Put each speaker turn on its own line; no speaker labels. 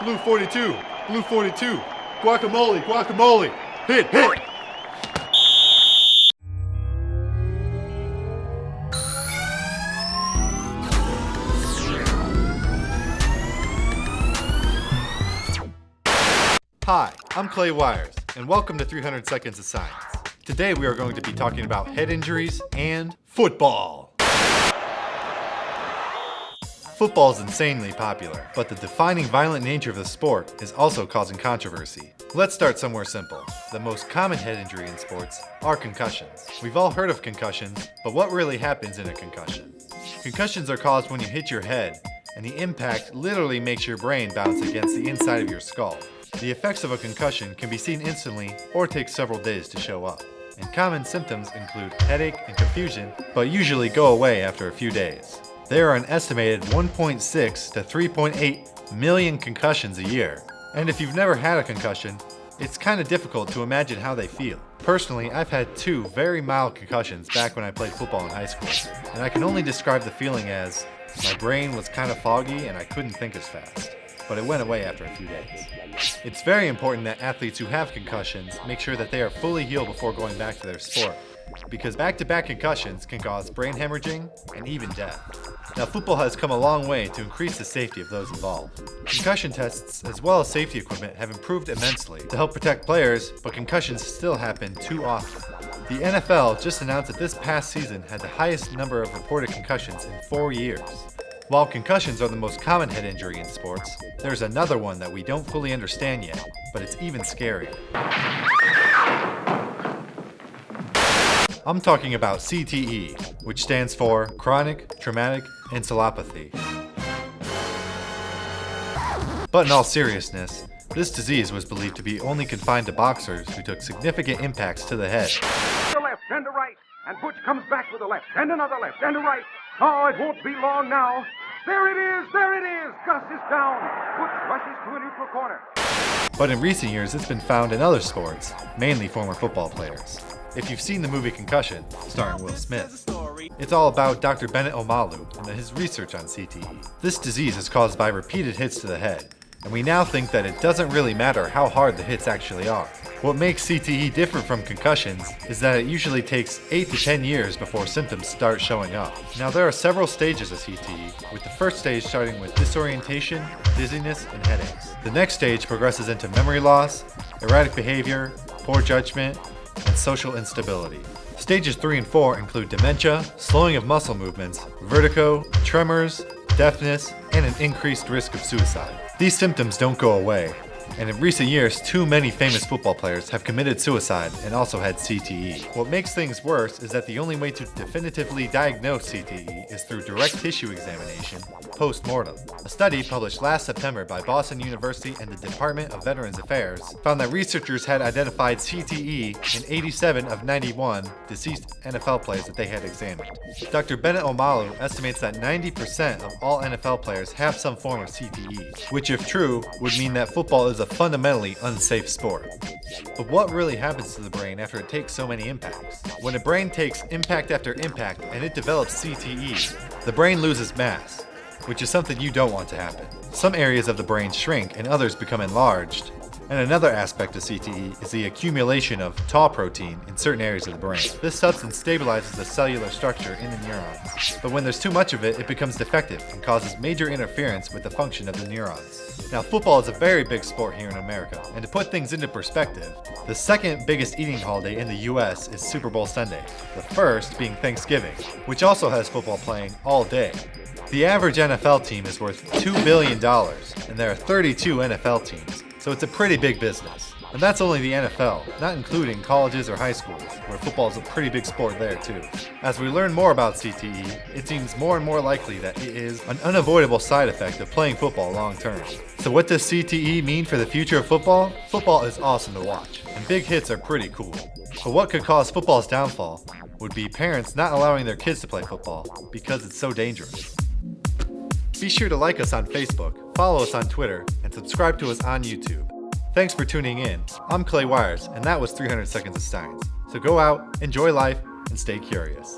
Blue 42. Blue 42. Guacamole. Guacamole. Hit. Hit. Hi, I'm Clay Wires, and welcome to 300 Seconds of Science. Today we are going to be talking about head injuries and football. Football is insanely popular, but the defining violent nature of the sport is also causing controversy. Let's start somewhere simple. The most common head injury in sports are concussions. We've all heard of concussions, but what really happens in a concussion? Concussions are caused when you hit your head, and the impact literally makes your brain bounce against the inside of your skull. The effects of a concussion can be seen instantly or take several days to show up. And common symptoms include headache and confusion, but usually go away after a few days. There are an estimated 1.6 to 3.8 million concussions a year. And if you've never had a concussion, it's kind of difficult to imagine how they feel. Personally, I've had 2 very mild concussions back when I played football in high school, and I can only describe the feeling as my brain was kind of foggy and I couldn't think as fast. But it went away after a few days. It's very important that athletes who have concussions make sure that they are fully healed before going back to their sport, because back-to-back concussions can cause brain hemorrhaging and even death. Now, football has come a long way to increase the safety of those involved. Concussion tests as well as safety equipment have improved immensely to help protect players, but concussions still happen too often. The NFL just announced that this past season had the highest number of reported concussions in 4 years. While concussions are the most common head injury in sports, there's another one that we don't fully understand yet, but it's even scarier. I'm talking about CTE, which stands for Chronic Traumatic Encephalopathy. But in all seriousness, this disease was believed to be only confined to boxers who took significant impacts to the head.
The left and a right, and Butch comes back with a left and another left and a right. Oh, it won't be long now. There it is, there it is. Gus is down. Butch rushes to a neutral corner.
But in recent years, it's been found in other sports, mainly former football players. If you've seen the movie Concussion, starring Will Smith, it's all about Dr. Bennett Omalu and his research on CTE. This disease is caused by repeated hits to the head, and we now think that it doesn't really matter how hard the hits actually are. What makes CTE different from concussions is that it usually takes 8 to 10 years before symptoms start showing up. Now, there are several stages of CTE, with the first stage starting with disorientation, dizziness, and headaches. The next stage progresses into memory loss, erratic behavior, poor judgment, and social instability. Stages 3 and 4 include dementia, slowing of muscle movements, vertigo, tremors, deafness, and an increased risk of suicide. These symptoms don't go away, and in recent years, too many famous football players have committed suicide and also had CTE. What makes things worse is that the only way to definitively diagnose CTE is through direct tissue examination, post-mortem. A study published last September by Boston University and the Department of Veterans Affairs found that researchers had identified CTE in 87 of 91 deceased NFL players that they had examined. Dr. Bennett Omalu estimates that 90% of all NFL players have some form of CTE, which if true, would mean that football is a fundamentally unsafe sport. But what really happens to the brain after it takes so many impacts? When a brain takes impact after impact and it develops CTE, the brain loses mass, which is something you don't want to happen. Some areas of the brain shrink and others become enlarged. And another aspect of CTE is the accumulation of tau protein in certain areas of the brain. This substance stabilizes the cellular structure in the neurons. But when there's too much of it, it becomes defective and causes major interference with the function of the neurons. Now, football is a very big sport here in America, and to put things into perspective, the second biggest eating holiday in the US is Super Bowl Sunday, the first being Thanksgiving, which also has football playing all day. The average NFL team is worth $2 billion, and there are 32 NFL teams. So it's a pretty big business. And that's only the NFL, not including colleges or high schools, where football is a pretty big sport there too. As we learn more about CTE, it seems more and more likely that it is an unavoidable side effect of playing football long term. So what does CTE mean for the future of football? Football is awesome to watch, and big hits are pretty cool. But what could cause football's downfall would be parents not allowing their kids to play football because it's so dangerous. Be sure to like us on Facebook, follow us on Twitter, and subscribe to us on YouTube. Thanks for tuning in. I'm Clay Wires, and that was 300 Seconds of Science. So go out, enjoy life, and stay curious.